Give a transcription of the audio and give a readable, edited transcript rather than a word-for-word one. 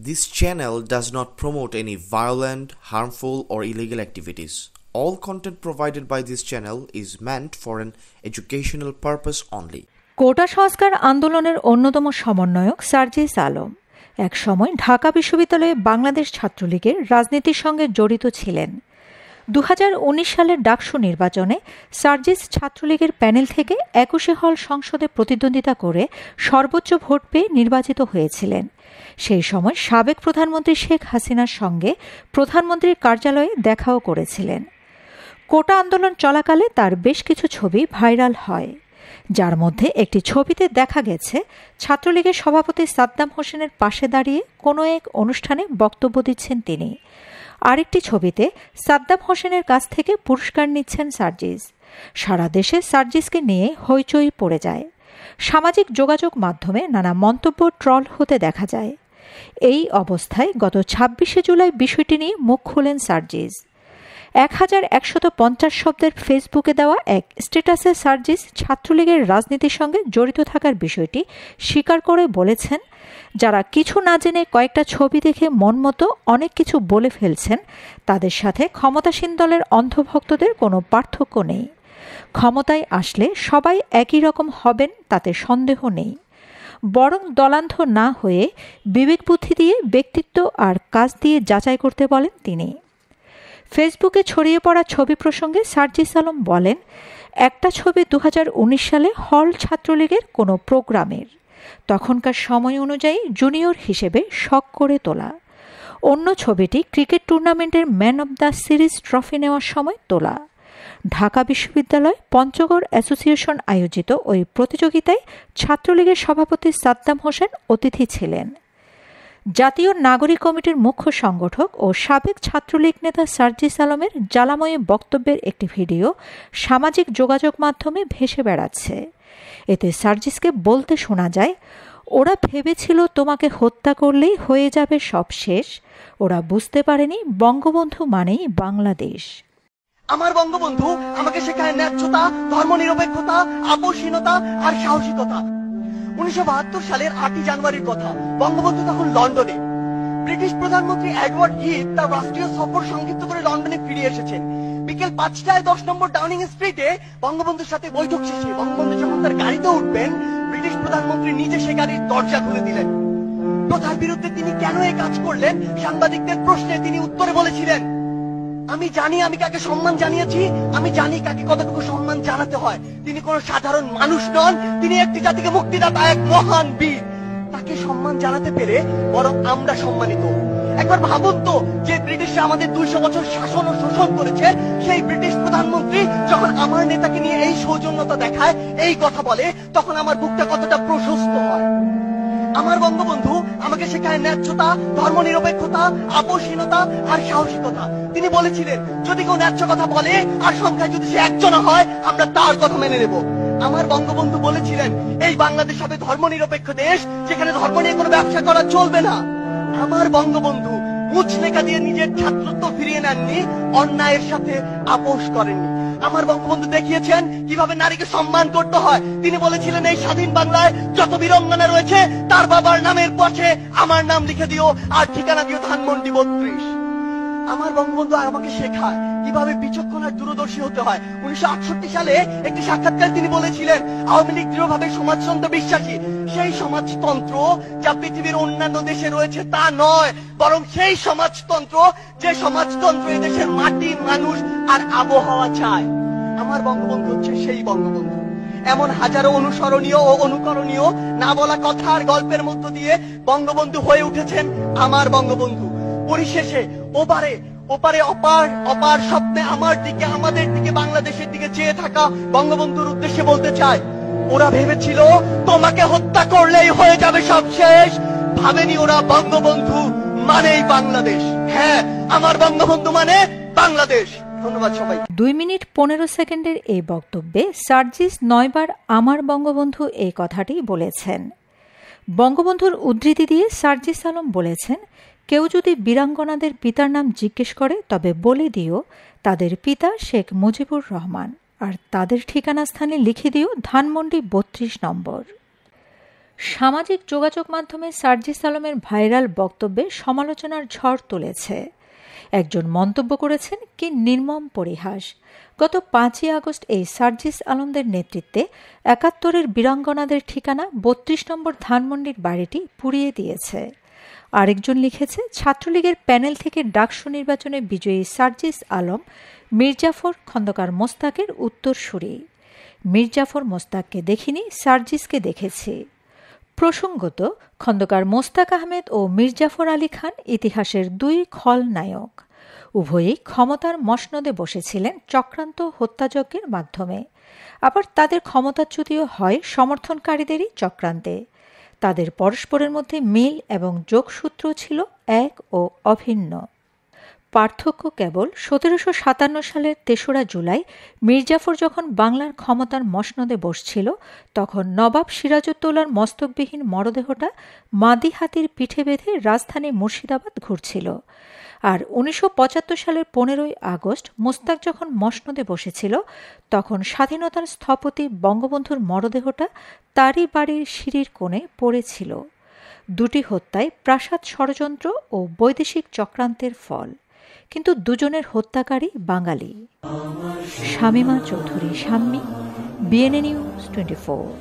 This channel does not promote any violent, harmful, or illegal activities. All content provided by this channel is meant for an educational purpose only. কোটা সংস্কার আন্দোলনের অন্যতম সমন্বয়ক সার্জিস আলম এক সময় ঢাকা বিশ্ববিদ্যালয়ে বাংলাদেশ ছাত্রলীগের রাজনীতির সঙ্গে জড়িত ছিলেন। 2019 সালের ডাকসু নির্বাচনে সার্জিস ছাত্রলীগের প্যানেল থেকে 21 হল সংসদে প্রতিদ্বন্দ্বিতা করে সর্বোচ্চ ভোট পেয়ে নির্বাচিত হয়েছিলেন। সেই সময় সাবেক প্রধানমন্ত্রী শেখ হাসিনার সঙ্গে প্রধানমন্ত্রীর কার্যালয়ে দেখাও করেছিলেন। কোটা আন্দোলন চলাকালে তার বেশ কিছু ছবি ভাইরাল হয়, যার মধ্যে একটি ছবিতে দেখা গেছে ছাত্রলীগের সভাপতি সাদ্দাম হোসেনের পাশে দাঁড়িয়ে কোনো এক অনুষ্ঠানে বক্তব্য দিচ্ছেন তিনি। আরেকটি ছবিতে সাদ্দাম হোসেনের কাছ থেকে পুরস্কার নিচ্ছেন সার্জিস। সারা দেশে সার্জিসকে নিয়ে হইচই পড়ে যায়। সামাজিক যোগাযোগ মাধ্যমে নানা মন্তব্য ট্রল হতে দেখা যায়। এই অবস্থায় গত 26শে জুলাই বিষয়টি নিয়ে মুখ খুলেন সার্জিস। 1150 শব্দের ফেসবুকে দেওয়া এক স্ট্যাটাসে সার্জিস ছাত্রলীগের রাজনীতির সঙ্গে জড়িত থাকার বিষয়টি স্বীকার করে বলেছেন, যারা কিছু না জেনে কয়েকটা ছবি দেখে মন মতো অনেক কিছু বলে ফেলছেন, তাদের সাথে ক্ষমতাসীন দলের অন্ধভক্তদের কোনো পার্থক্য নেই। ক্ষমতায় আসলে সবাই একই রকম হবেন, তাতে সন্দেহ নেই। বরং দলান্ধ না হয়ে বিবেক বুদ্ধি দিয়ে ব্যক্তিত্ব আর কাজ দিয়ে যাচাই করতে বলেন তিনি। ফেসবুকে ছড়িয়ে পড়া ছবি প্রসঙ্গে সার্জিস আলম বলেন, একটা ছবি 2019 সালে হল ছাত্রলীগের কোনো প্রোগ্রামের, তখনকার সময় অনুযায়ী জুনিয়র হিসেবে শখ করে তোলা। অন্য ছবিটি ক্রিকেট টুর্নামেন্টের man of the series trophy নেওয়ার সময় তোলা। ঢাকা বিশ্ববিদ্যালয় পঞ্চগড় অ্যাসোসিয়েশন আয়োজিত ওই প্রতিযোগিতায় ছাত্রলীগের সভাপতি সাদ্দাম হোসেন অতিথি ছিলেন। জাতীয় নাগরিক কমিটির মুখ্য সংগঠক ও সাবেক ছাত্রলীগ নেতা সার্জিস আলমের জ্বালাময়ী বক্তব্যের একটি ভিডিও সামাজিক যোগাযোগ মাধ্যমে ভেসে বেড়াচ্ছে। এতে সার্জিসকে বলতে শোনা যায়, ওরা ভেবেছিল তোমাকে হত্যা করলেই হয়ে যাবে সব শেষ, ওরা বুঝতে পারেনি বঙ্গবন্ধু মানেই বাংলাদেশ। আমার বঙ্গবন্ধু আমাকে শেখায় ন্যায্যতা, ধর্মনিরপেক্ষতা, আপোষহীনতা আর সাহসিকতা। 1972 সালের 8 জানুয়ারির কথা। বঙ্গবন্ধু তখন লন্ডনে। ব্রিটিশ প্রধানমন্ত্রী এডওয়ার্ড হিথ তার রাষ্ট্রীয় সফর সংক্ষিপ্ত করে লন্ডনে ফিরে এসেছেন। বিকেল 5টায় 10 নম্বর ডাউনিং স্ট্রিটে বঙ্গবন্ধুর সাথে বৈঠক শেষে বঙ্গবন্ধু যখন তার গাড়িতে উঠবেন, ব্রিটিশ প্রধানমন্ত্রী নিজে সে গাড়ির দরজা খুলে দিলেন। প্রথার বিরুদ্ধে তিনি কেন এই কাজ করলেন, সাংবাদিকদের প্রশ্নে তিনি উত্তরে বলেছিলেন, আমি জানি আমি কাকে সম্মান জানিয়েছি, আমি জানি কাকে কতটুকু সম্মান জানাতে হয়। তিনি কোন সাধারণ মানুষ নন, তিনি একটি জাতিকে মুক্তিদাতা, এক মহান বীর। তাকে সম্মান জানাতে পেরে বরং আমরা সম্মানিত। একবার ভাবুন তো, যে ব্রিটিশরা আমাদের 200 বছর শাসন ও শোষণ করেছে, সেই ব্রিটিশ প্রধানমন্ত্রী যখন আমার নেতাকে নিয়ে এই সৌজন্যতা দেখায়, এই কথা বলে, তখন আমার বুকটা কতটা প্রশস্ত হয়। আমার বঙ্গবন্ধু আমাকে শেখায় ন্যায্যতা, ধর্মনিরপেক্ষতা, আপোষহীনতা আর সাহসিকতা। তিনি বলেছিলেন, যদি কেউ ন্যায্য কথা বলে আর সংখ্যায় যদি সে একজন হয়, আমরা তার কথা মেনে নেব। আমার বঙ্গবন্ধু বলেছিলেন, এই বাংলাদেশ হবে ধর্মনিরপেক্ষ দেশ, যেখানে ধর্ম নিয়ে কোনো ব্যবসা করা চলবে না। আমার বঙ্গবন্ধু মুচলেখা দিয়ে নিজের ছাত্রত্ব ফিরিয়ে নেননি, অন্যায়ের সাথে আপোষ করেননি। আমার বঙ্গবন্ধু দেখিয়েছেন কিভাবে নারীকে সম্মান করতে হয়। তিনি বলেছিলেন, এই স্বাধীন বাংলায় যত বীরঙ্গনা রয়েছে, তার বাবার নামের পাশে আমার নাম লিখে দিও আর ঠিকানা দিও ধানমন্ডি 32। আমার বঙ্গবন্ধু আমাকে শেখায় কিভাবে বিচক্ষণ আর দূরদর্শী হতে হয়। 1968 সালে একটি সাক্ষাৎকার তিনি বলেছিলেন, আওয়ামী লীগ দৃঢ়ভাবে সমাজতন্ত্র বিশ্বাসী। সেই সমাজতন্ত্র যা পৃথিবীর অন্যান্য দেশে রয়েছে তা নয়, বরং সেই সমাজতন্ত্র যে সমাজতন্ত্র এদেশের মাটি, মানুষ আর আবহাওয়া চায়। আমার বঙ্গবন্ধু হচ্ছে সেই বঙ্গবন্ধু। এমন হাজারো অনুসরণীয় ও অনুকরণীয় না বলা কথা আর গল্পের মধ্য দিয়ে বঙ্গবন্ধু হয়ে উঠেছেন আমার বঙ্গবন্ধু। পরিশেষে ওপারে ওপারে অপার অপার স্বপ্নে আমার দিকে, আমাদের দিকে, বাংলাদেশের দিকে চেয়ে থাকা বঙ্গবন্ধুর উদ্দেশ্যে বলতে চাই, ওরা ভেবেছিল তোমাকে হত্যা করলেই হয়ে যাবে সব শেষ, ভাবেনি ওরা বঙ্গবন্ধু মানেই বাংলাদেশ। হ্যাঁ, আমার বঙ্গবন্ধু মানে বাংলাদেশ। ধন্যবাদ সবাই। 2 মিনিট 15 সেকেন্ডের এই বক্তব্যে সার্জিস 9 বার আমার বঙ্গবন্ধু এই কথাটি বলেছেন। বঙ্গবন্ধুর উদ্ধৃতি দিয়ে সার্জিস আলম বলেছেন, কেউ যদি বীরাঙ্গনাদের পিতার নাম জিজ্ঞেস করে, তবে বলে দিও তাদের পিতা শেখ মুজিবুর রহমান, আর তাদের ঠিকানা স্থানে লিখে দিও ধানমন্ডি 32 নম্বর। সামাজিক যোগাযোগ মাধ্যমে সার্জিস আলমের ভাইরাল বক্তব্যে সমালোচনার ঝড় তুলেছে। একজন মন্তব্য করেছেন, কি নির্মম পরিহাস! গত 5ই আগস্ট এই সার্জিস আলমদের নেতৃত্বে 71-এর বীরাঙ্গনাদের ঠিকানা 32 নম্বর ধানমন্ডির বাড়িটি পুড়িয়ে দিয়েছে। আরেকজন লিখেছে, ছাত্রলীগের প্যানেল থেকে ডাকসু নির্বাচনে বিজয়ী সার্জিস আলম মির্জাফর খন্দকার মোস্তাকের উত্তরসূরি। মির্জাফর মোস্তাককে দেখিনি, সার্জিসকে দেখেছি। প্রসঙ্গত, খন্দকার মোস্তাক আহমেদ ও মির্জাফর আলী খান ইতিহাসের 2 খলনায়ক। উভয়ই ক্ষমতার মসনদে বসেছিলেন চক্রান্ত হত্যাযজ্ঞের মাধ্যমে। আবার তাদের ক্ষমতাচ্যুতিও হয় সমর্থনকারীদেরই চক্রান্তে। তাদের পরস্পরের মধ্যে মিল এবং যোগসূত্র ছিল এক ও অভিন্ন। পার্থক্য কেবল 1757 সালের 3রা জুলাই মির্জাফর যখন বাংলার ক্ষমতার মসনদে বসছিল, তখন নবাব সিরাজউদ্দৌলার মস্তকবিহীন মরদেহটা মাদি হাতির পিঠে বেঁধে রাজধানী মুর্শিদাবাদ ঘুরছিল। আর 1975 সালের 15ই আগস্ট মোস্তাক যখন মসনদে বসেছিল, তখন স্বাধীনতার স্থপতি বঙ্গবন্ধুর মরদেহটা তারই বাড়ির সিঁড়ির কোণে পড়েছিল। দুটি হত্যায় প্রাসাদ ষড়যন্ত্র ও বৈদেশিক চক্রান্তের ফল, কিন্তু দুজনের হত্যাকারী বাঙালি। Shamima Chowdhury, Shammi, BNA news 24।